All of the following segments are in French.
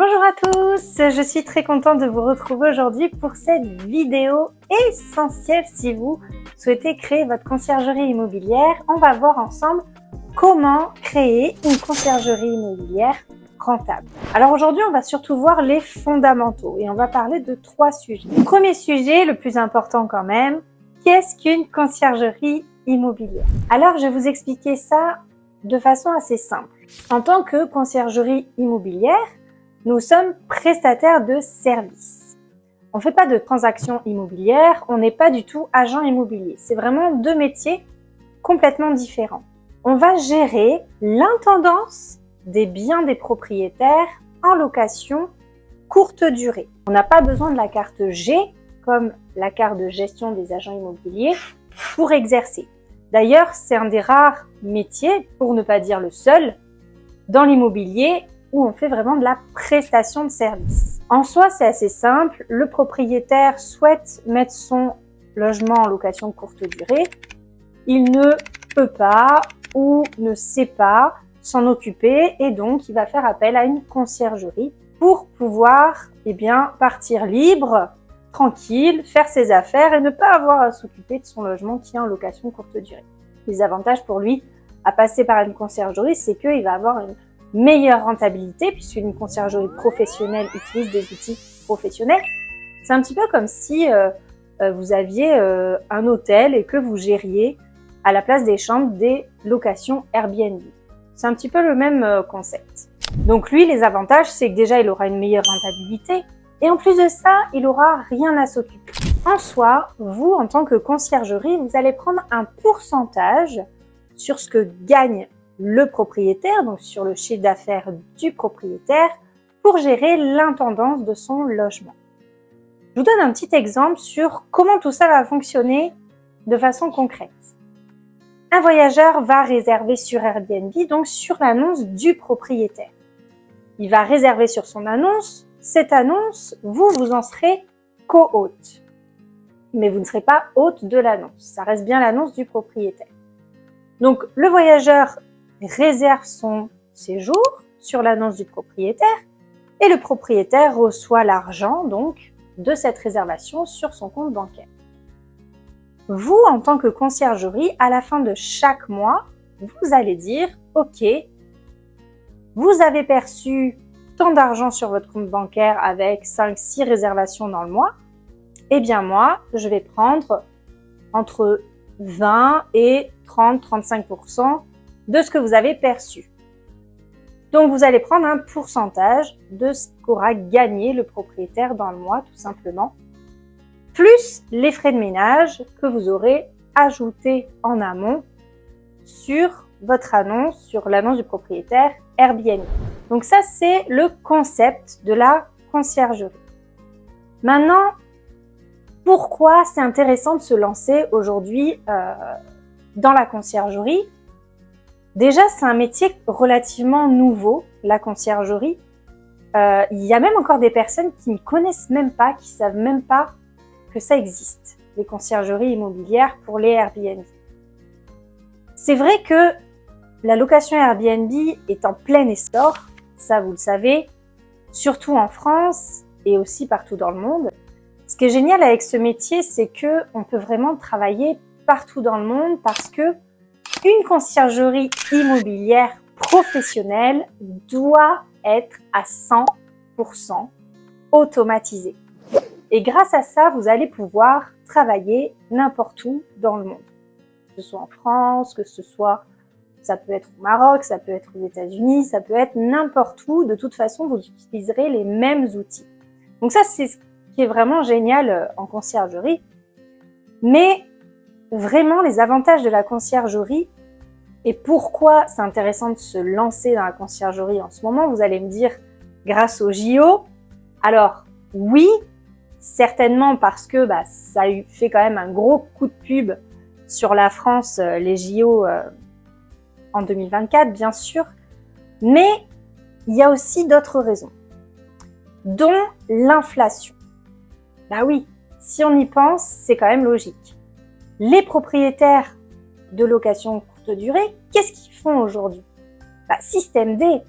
Bonjour à tous, je suis très contente de vous retrouver aujourd'hui pour cette vidéo essentielle si vous souhaitez créer votre conciergerie immobilière. On va voir ensemble comment créer une conciergerie immobilière rentable. Alors aujourd'hui, on va surtout voir les fondamentaux et on va parler de 3 sujets. Premier sujet, le plus important quand même, qu'est-ce qu'une conciergerie immobilière? Alors je vais vous expliquer ça de façon assez simple. En tant que conciergerie immobilière, nous sommes prestataires de services. On ne fait pas de transactions immobilières, on n'est pas du tout agent immobilier. C'est vraiment 2 métiers complètement différents. On va gérer l'intendance des biens des propriétaires en location courte durée. On n'a pas besoin de la carte G, comme la carte de gestion des agents immobiliers, pour exercer. D'ailleurs, c'est un des rares métiers, pour ne pas dire le seul, dans l'immobilier où on fait vraiment de la prestation de service. En soi, c'est assez simple. Le propriétaire souhaite mettre son logement en location courte durée. Il ne peut pas ou ne sait pas s'en occuper et donc il va faire appel à une conciergerie pour pouvoir partir libre, tranquille, faire ses affaires et ne pas avoir à s'occuper de son logement qui est en location courte durée. Les avantages pour lui à passer par une conciergerie, c'est qu'il va avoir une meilleure rentabilité puisqu'une conciergerie professionnelle utilise des outils professionnels. C'est un petit peu comme si vous aviez un hôtel et que vous gériez à la place des chambres des locations Airbnb. C'est un petit peu le même concept. Donc lui, les avantages, c'est que déjà, il aura une meilleure rentabilité et en plus de ça, il aura rien à s'occuper. En soi, vous, en tant que conciergerie, vous allez prendre un pourcentage sur ce que gagne le propriétaire, donc sur le chiffre d'affaires du propriétaire, pour gérer l'intendance de son logement. Je vous donne un petit exemple sur comment tout ça va fonctionner de façon concrète. Un voyageur va réserver sur Airbnb, donc sur l'annonce du propriétaire. Il va réserver sur son annonce. Cette annonce, vous en serez co-hôte. Mais vous ne serez pas hôte de l'annonce. Ça reste bien l'annonce du propriétaire. Donc, le voyageur réserve son séjour sur l'annonce du propriétaire et le propriétaire reçoit l'argent donc de cette réservation sur son compte bancaire. Vous, en tant que conciergerie, à la fin de chaque mois, vous allez dire « Ok, vous avez perçu tant d'argent sur votre compte bancaire avec 5-6 réservations dans le mois, eh bien moi, je vais prendre entre 20 et 30-35% de ce que vous avez perçu. Donc, vous allez prendre un pourcentage de ce qu'aura gagné le propriétaire dans le mois, tout simplement, plus les frais de ménage que vous aurez ajoutés en amont sur votre annonce, sur l'annonce du propriétaire Airbnb. Donc ça, c'est le concept de la conciergerie. Maintenant, pourquoi c'est intéressant de se lancer aujourd'hui dans la conciergerie? Déjà, c'est un métier relativement nouveau, la conciergerie. Il y a même encore des personnes qui ne connaissent même pas, qui ne savent même pas que ça existe, les conciergeries immobilières pour les Airbnb. C'est vrai que la location Airbnb est en plein essor, ça vous le savez, surtout en France et aussi partout dans le monde. Ce qui est génial avec ce métier, c'est que on peut vraiment travailler partout dans le monde parce que une conciergerie immobilière professionnelle doit être à 100% automatisée. Et grâce à ça, vous allez pouvoir travailler n'importe où dans le monde. Que ce soit en France, ça peut être au Maroc, ça peut être aux États-Unis, ça peut être n'importe où. De toute façon, vous utiliserez les mêmes outils. Donc ça, c'est ce qui est vraiment génial en conciergerie. Mais vraiment, les avantages de la conciergerie et pourquoi c'est intéressant de se lancer dans la conciergerie en ce moment, vous allez me dire grâce au JO. Alors, oui, certainement parce que ça a fait quand même un gros coup de pub sur la France, les JO en 2024, bien sûr. Mais il y a aussi d'autres raisons, dont l'inflation. Bah oui, si on y pense, c'est quand même logique. Les propriétaires de location courte durée, qu'est-ce qu'ils font aujourd'hui? Système D.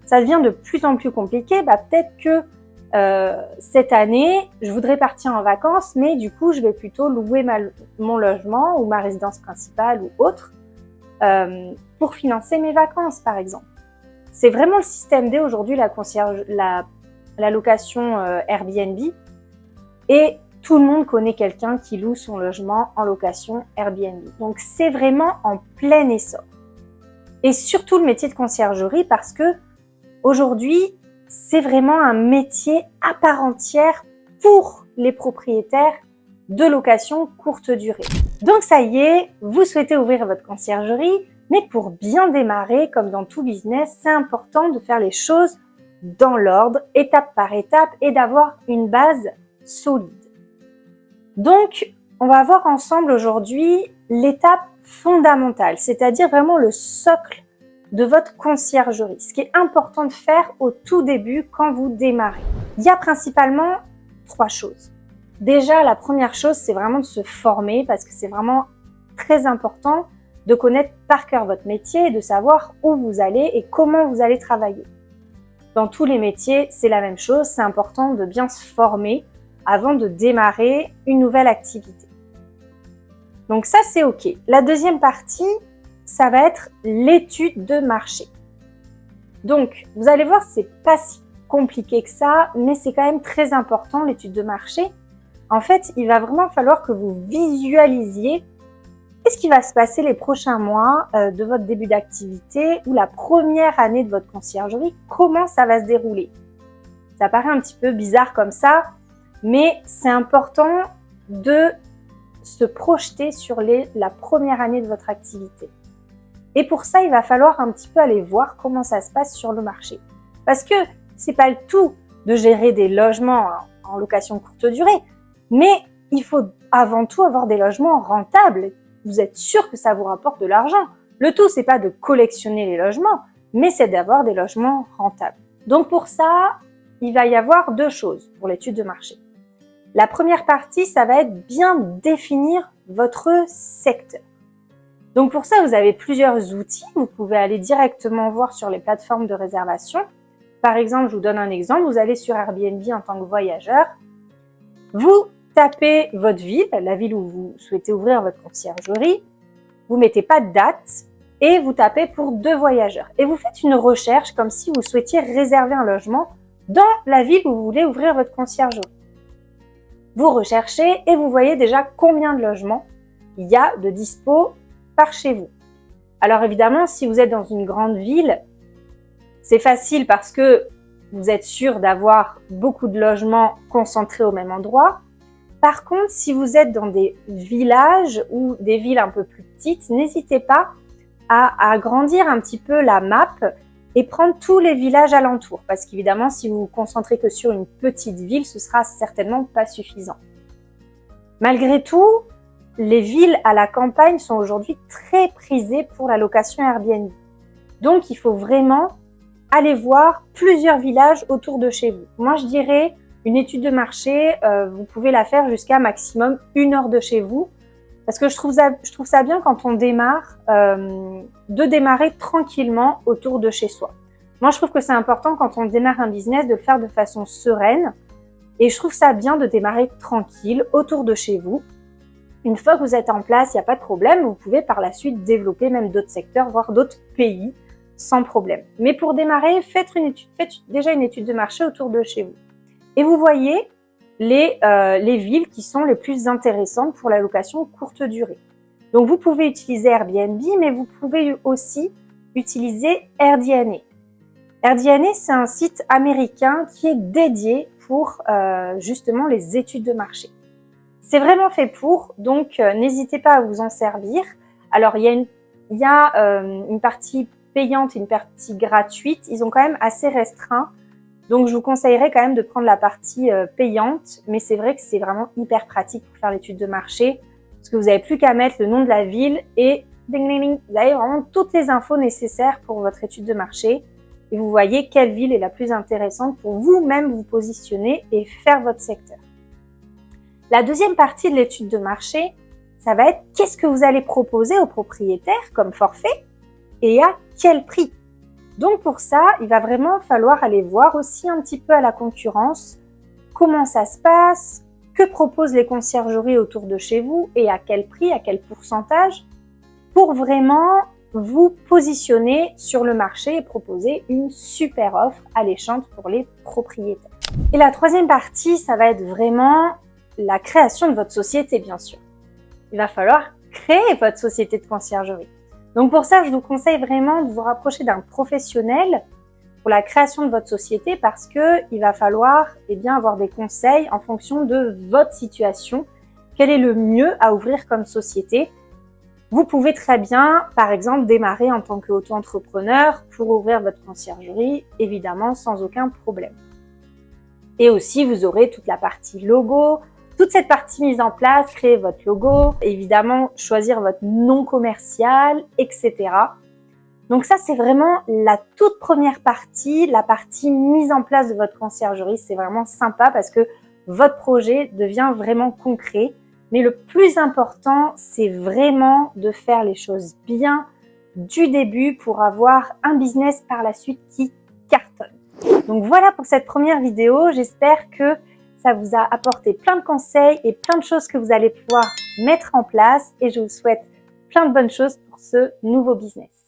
ça devient de plus en plus compliqué, peut-être que cette année, je voudrais partir en vacances, mais du coup, je vais plutôt louer mon logement ou ma résidence principale ou autre pour financer mes vacances, par exemple. C'est vraiment le système D aujourd'hui, la location Airbnb. Et tout le monde connaît quelqu'un qui loue son logement en location Airbnb. Donc, c'est vraiment en plein essor. Et surtout le métier de conciergerie parce que aujourd'hui, c'est vraiment un métier à part entière pour les propriétaires de location courte durée. Donc ça y est, vous souhaitez ouvrir votre conciergerie, mais pour bien démarrer, comme dans tout business, c'est important de faire les choses dans l'ordre, étape par étape, et d'avoir une base solide. Donc, on va voir ensemble aujourd'hui l'étape fondamentale, c'est-à-dire vraiment le socle de votre conciergerie, ce qui est important de faire au tout début quand vous démarrez. Il y a principalement 3 choses. Déjà, la première chose, c'est vraiment de se former parce que c'est vraiment très important de connaître par cœur votre métier et de savoir où vous allez et comment vous allez travailler. Dans tous les métiers, c'est la même chose, c'est important de bien se former avant de démarrer une nouvelle activité. Donc ça, c'est OK. La deuxième partie, ça va être l'étude de marché. Donc, vous allez voir, c'est pas si compliqué que ça, mais c'est quand même très important, l'étude de marché. En fait, il va vraiment falloir que vous visualisiez qu'est-ce qui va se passer les prochains mois de votre début d'activité ou la première année de votre conciergerie, comment ça va se dérouler. Ça paraît un petit peu bizarre comme ça, mais c'est important de se projeter sur la première année de votre activité. Et pour ça, il va falloir un petit peu aller voir comment ça se passe sur le marché. Parce que c'est pas le tout de gérer des logements en location courte durée, mais il faut avant tout avoir des logements rentables. Vous êtes sûr que ça vous rapporte de l'argent. Le tout, c'est pas de collectionner les logements, mais c'est d'avoir des logements rentables. Donc pour ça, il va y avoir 2 choses pour l'étude de marché. La première partie, ça va être bien définir votre secteur. Donc pour ça, vous avez plusieurs outils. Vous pouvez aller directement voir sur les plateformes de réservation. Par exemple, je vous donne un exemple. Vous allez sur Airbnb en tant que voyageur. Vous tapez votre ville, la ville où vous souhaitez ouvrir votre conciergerie. Vous mettez pas de date et vous tapez pour 2 voyageurs. Et vous faites une recherche comme si vous souhaitiez réserver un logement dans la ville où vous voulez ouvrir votre conciergerie. Vous recherchez et vous voyez déjà combien de logements il y a de dispo par chez vous. Alors évidemment, si vous êtes dans une grande ville, c'est facile parce que vous êtes sûr d'avoir beaucoup de logements concentrés au même endroit. Par contre, si vous êtes dans des villages ou des villes un peu plus petites, n'hésitez pas à agrandir un petit peu la map et prendre tous les villages alentours. Parce qu'évidemment, si vous vous concentrez que sur une petite ville, ce sera certainement pas suffisant. Malgré tout, les villes à la campagne sont aujourd'hui très prisées pour la location Airbnb. Donc, il faut vraiment aller voir plusieurs villages autour de chez vous. Moi, je dirais une étude de marché, vous pouvez la faire jusqu'à maximum 1 heure de chez vous. Parce que je trouve ça bien quand on démarre, de démarrer tranquillement autour de chez soi. Moi, je trouve que c'est important quand on démarre un business de le faire de façon sereine. Et je trouve ça bien de démarrer tranquille autour de chez vous. Une fois que vous êtes en place, il n'y a pas de problème. Vous pouvez par la suite développer même d'autres secteurs, voire d'autres pays sans problème. Mais pour démarrer, faites déjà une étude de marché autour de chez vous. Et vous voyez les villes qui sont les plus intéressantes pour la location courte durée. Donc vous pouvez utiliser Airbnb, mais vous pouvez aussi utiliser AirDNA. AirDNA, c'est un site américain qui est dédié pour justement les études de marché. C'est vraiment fait pour, donc n'hésitez pas à vous en servir. Alors il y a une partie payante et une partie gratuite. Ils ont quand même assez restreint. Donc, je vous conseillerais quand même de prendre la partie payante, mais c'est vrai que c'est vraiment hyper pratique pour faire l'étude de marché, parce que vous n'avez plus qu'à mettre le nom de la ville et ding, ding, ding, vous avez vraiment toutes les infos nécessaires pour votre étude de marché et vous voyez quelle ville est la plus intéressante pour vous-même vous positionner et faire votre secteur. La deuxième partie de l'étude de marché, ça va être qu'est-ce que vous allez proposer aux propriétaires comme forfait et à quel prix. Donc pour ça, il va vraiment falloir aller voir aussi un petit peu à la concurrence comment ça se passe, que proposent les conciergeries autour de chez vous et à quel prix, à quel pourcentage, pour vraiment vous positionner sur le marché et proposer une super offre alléchante pour les propriétaires. Et la troisième partie, ça va être vraiment la création de votre société, bien sûr. Il va falloir créer votre société de conciergerie. Donc pour ça, je vous conseille vraiment de vous rapprocher d'un professionnel pour la création de votre société parce que il va falloir avoir des conseils en fonction de votre situation. Quel est le mieux à ouvrir comme société? Vous pouvez très bien, par exemple, démarrer en tant qu'auto-entrepreneur pour ouvrir votre conciergerie, évidemment, sans aucun problème. Et aussi, vous aurez toute la partie logo, toute cette partie mise en place, créer votre logo, évidemment, choisir votre nom commercial, etc. Donc ça, c'est vraiment la toute première partie, la partie mise en place de votre conciergerie. C'est vraiment sympa parce que votre projet devient vraiment concret. Mais le plus important, c'est vraiment de faire les choses bien du début pour avoir un business par la suite qui cartonne. Donc voilà pour cette première vidéo. J'espère que ça vous a apporté plein de conseils et plein de choses que vous allez pouvoir mettre en place. Et je vous souhaite plein de bonnes choses pour ce nouveau business.